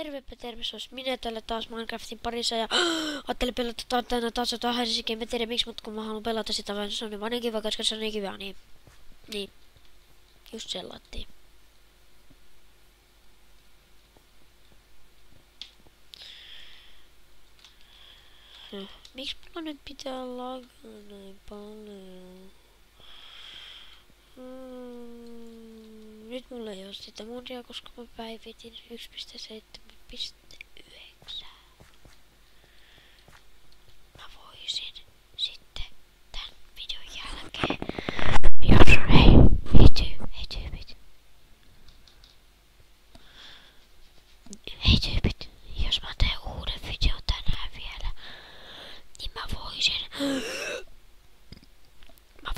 Tervepä terve, se olisi minä täällä taas Minecraftin parissa ja ajattelin pelata tänä taas jotain Helsinkiä. Mä tiedän miksi, mutta kun mä haluan pelata sitä vaan se on niin kiva, koska se on niin kiva, niin just sellattiin. Miksi mulla nyt pitää lagaa näin paljon? Nyt mulla ei oo sitä modia, koska mä päivitin 1.7.9. Mä voisin sitten tän videon jälkeen, jos hei tyypit, jos mä teen uuden videon tänään vielä, niin mä voisin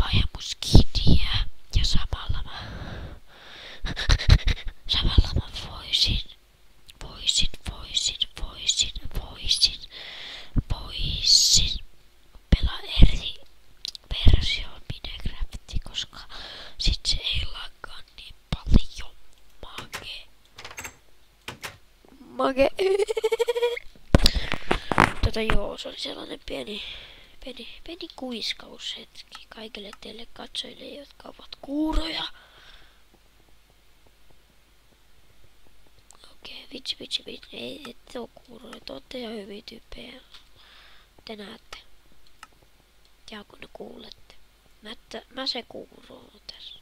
vaihdan mun skidiä ja samalla mä voisin pelaa eri versioon Minecraftia, koska sit se ei lagaa niin paljon. Mage. Joo, se oli sellainen pieni kuiskaushetki kaikille teille katsojille, jotka ovat kuuroja. Okei, vitsi, ei ette oo kuuroja, te ootte ihan hyviä tyyppejä. Te näette. Ja kun ne kuulette. Mä se kuuroo tässä.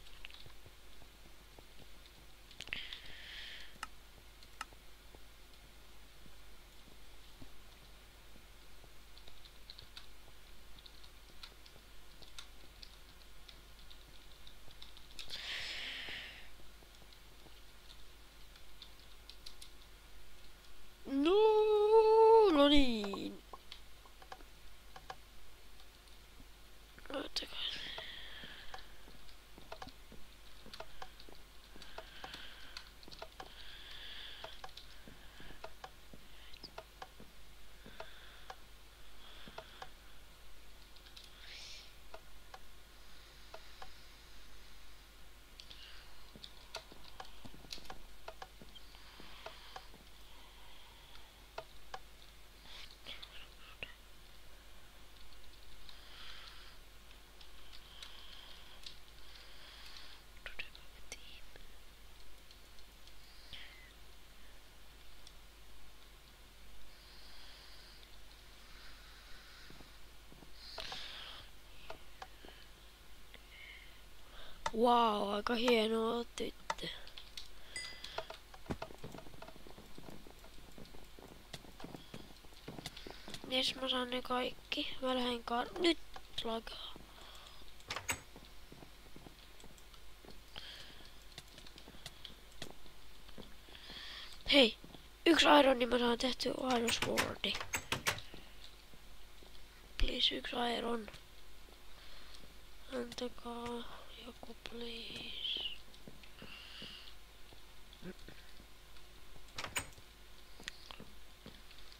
No niin. Ottakaa. Wow, aika hienoa tyttö. Jes, mä saan ne kaikki. Mä lähden nyt lagaa. Hei, yksi iron, niin mä saan tehty iron swordi. Please, yksi iron. Antakaa joku, please.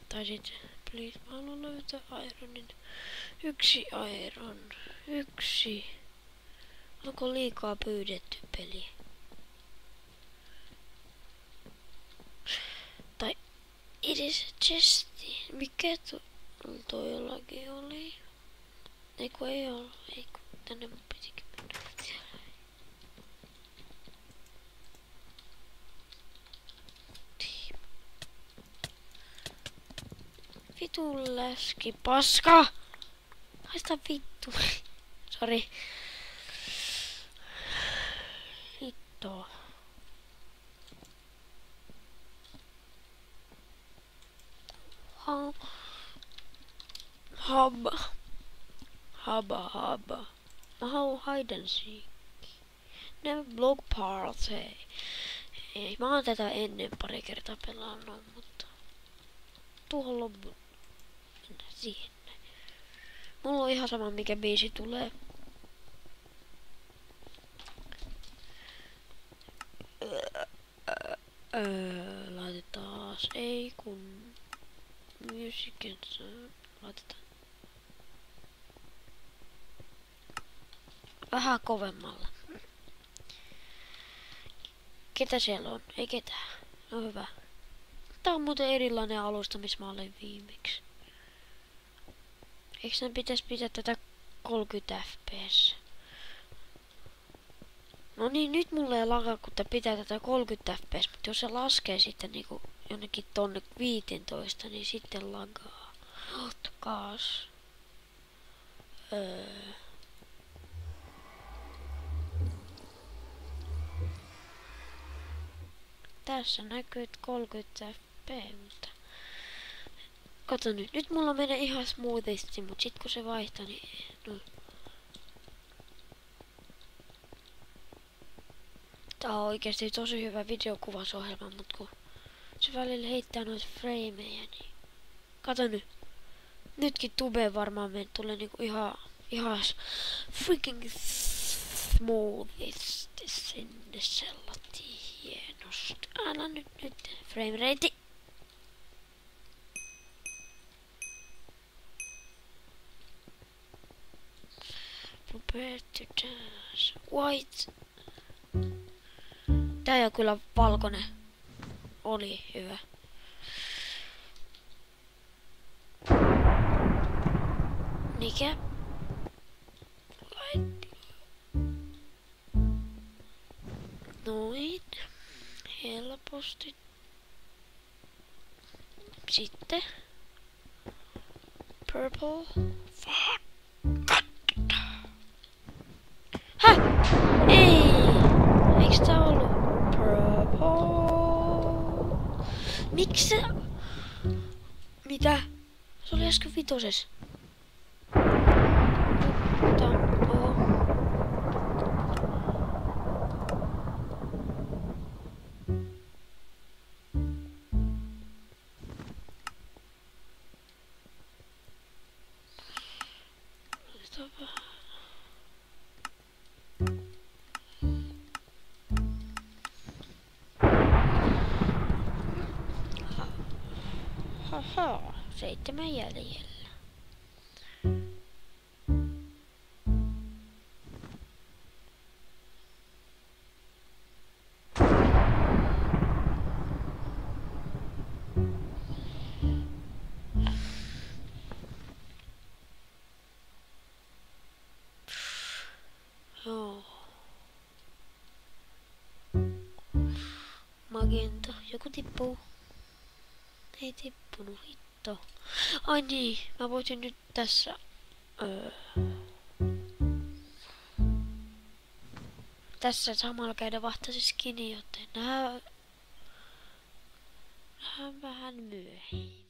Tai sit, please, mä haluan löytää ironin. Yksi iron. Yksi. Onko liikaa pyydetty peli? Tai edes chesti. Mikä toi jollakin oli? Eiku ei oo. Eiku. Tänne mun pitikin mennä. Vitun läski paska! Haista vittu. Sori. Hitto. Haba. Mä haluun hide and seek. Ne block parts, hei. Ei, mä oon tätä ennen pari kertaa pelannut, mutta tuohon loppuun. Mennään siihen. Mulla on ihan sama mikä biisi tulee. Laitetaan ei kun music and sound. Laitetaan vähän kovemmalla. Ketä siellä on? Ei ketään. No hyvä. Tää on muuten erilainen alusta, missä mä olin viimeksi. Eikö ne pitäis pitää tätä 30 fps? No niin, nyt mulle ei lagaa, kun tää pitää tätä 30 fps, mutta jos se laskee sitten niinku jonnekin tonne 15, niin sitten lagaa. Ottakaas. Tässä näkyy 30 fps, mutta... Kato nyt, nyt mulla menee ihan smoothisti, mut sit kun se vaihtaa, niin... No. Tää on oikeesti tosi hyvä videokuvasohjelma, mut kun se välillä heittää noita frameja, niin... Kato nyt. Nytkin tubeen varmaan tulee niinku ihan freaking smoothisti sinne sellatiin hienosti. Älä nyt frame rate. Prepare to dance. White. Tää ei oo kyllä valkoinen. Oli hyvä. Mikä? Light blue. Noin. Helposti. Sitten. Purple. Fuck. Häh? Ei! Eiks tää ollu purple? Miksi se... Mitä? Se oli äsken vitoses. Haha, 7 jäljellä. Joo. Magenta. Joku tippuu. Ei tippunut, hitto. Ai niin, mä voisin nyt tässä... Tässä samalla käydä vahtasi skini, joten nähdään vähän myöhemmin.